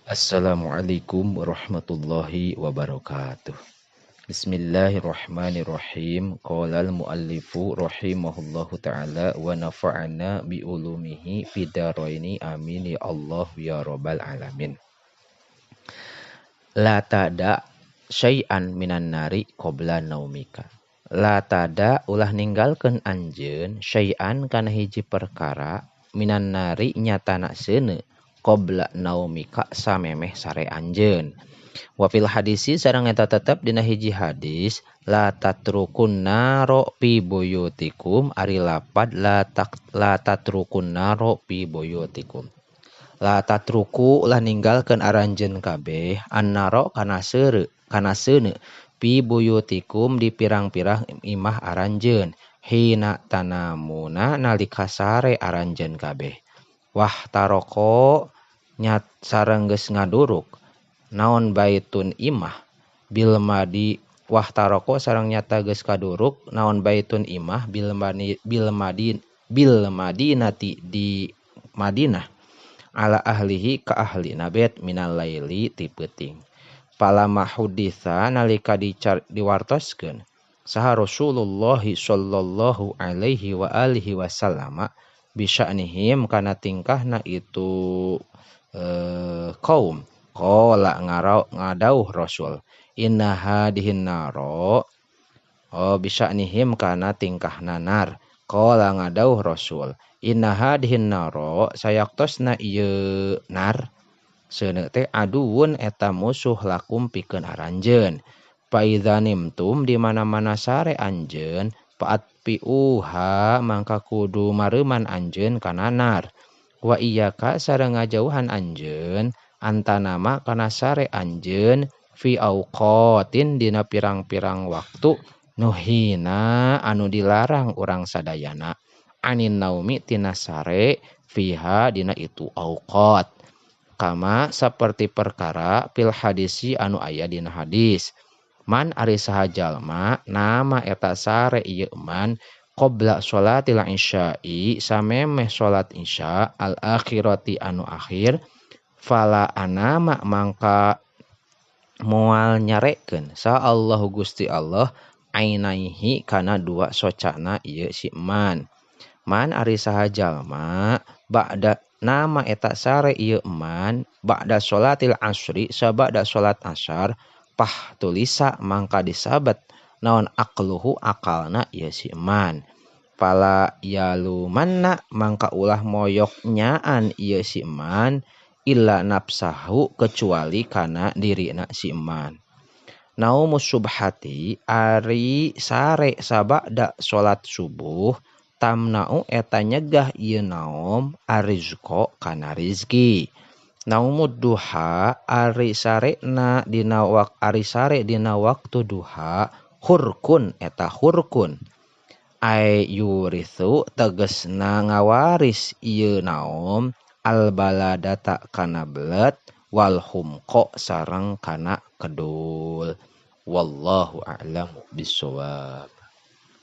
Assalamualaikum warahmatullahi wabarakatuh. Bismillahirrahmanirrahim. Qala al-muallifu rahimahullahu ta'ala wa nafa'ana bi ulumihi fidaraini amin ya Allah ya rabbal alamin. La tada syai'an minan nari qabla naumika. La tada ulah ninggalkeun anjeun syai'an kana hiji perkara minan nari nyatana seuneu qabla naumika samemeh sare anjeun. Wa fil hadisi sareng eta tetep dina hiji hadis la tatrukun naro fi buyutikum ari lapad la tatrukun naro fi buyutikum. La tatruku ulah ninggalkeun aranjeun kabeh annaro kana seuneu fi buyutikum di pirang-pirang imah aranjeun hina tanamuna nalika sare aranjeun kabeh. Wah taroko nyat sareng geus ngaduruk naon baitun imah bil madi wah taroko sareng nyata geus kaduruk naon baitun imah bil madinati di Madinah ala ahlihi ka ahlina bait minal laili ti peuting. Pala mahuditsa nalika diwartoskeun saha Rasulullah sallallahu alaihi wa alihi wasallam bisya'nihim kana tingkahna itu kaum qala ngadauh Rasul inna hadihin naro bisya'nihim kana tingkahna nar qala ngadauh Rasul inna hadihin naro sayaktosna ieu nar seuneu teh aduun eta musuh lakum pikeun aranjeun paidzanim tum di mana-mana sare anjeun paat piuha mangka kudu mareuman anjeun kana nar wa iyyaka sareng ngajauhan anjeun antanama kana sare anjeun fi auqatin dina pirang-pirang waktu nuhina anu dilarang urang sadayana anin naumi tina sare fiha dina itu auqat kama saperti perkara fil hadisi anu aya dina hadis man ari saha jalma nama eta sare ieu man qabla sholatil isya'i samemeh salat isya al akhirati anu akhir fala anama mangka moal nyarekeun sa Allahu Gusti Allah ainaihi kana dua socana ieu si man ari saha jalma ba'da nama eta sare ieu man ba'da sholatil asri sabada salat asar pah tulisa mangka disabat naon aqluhu akalna ieu si man pala yalumanna mangka ulah moyok nyaan ieu si man illa nafsahu kecuali kana dirina si man naumus subhati ari sare sabada salat subuh tamna'u eta nyegah ieu naum arizqa kana rizki naumud duha ari sarena dina waktu duha hurkun eta hurkun ay yurithu tegesna ngawaris ieu naum al baladata kana belet wal humqa sareng kana kedul wallahu a'lam bissawab.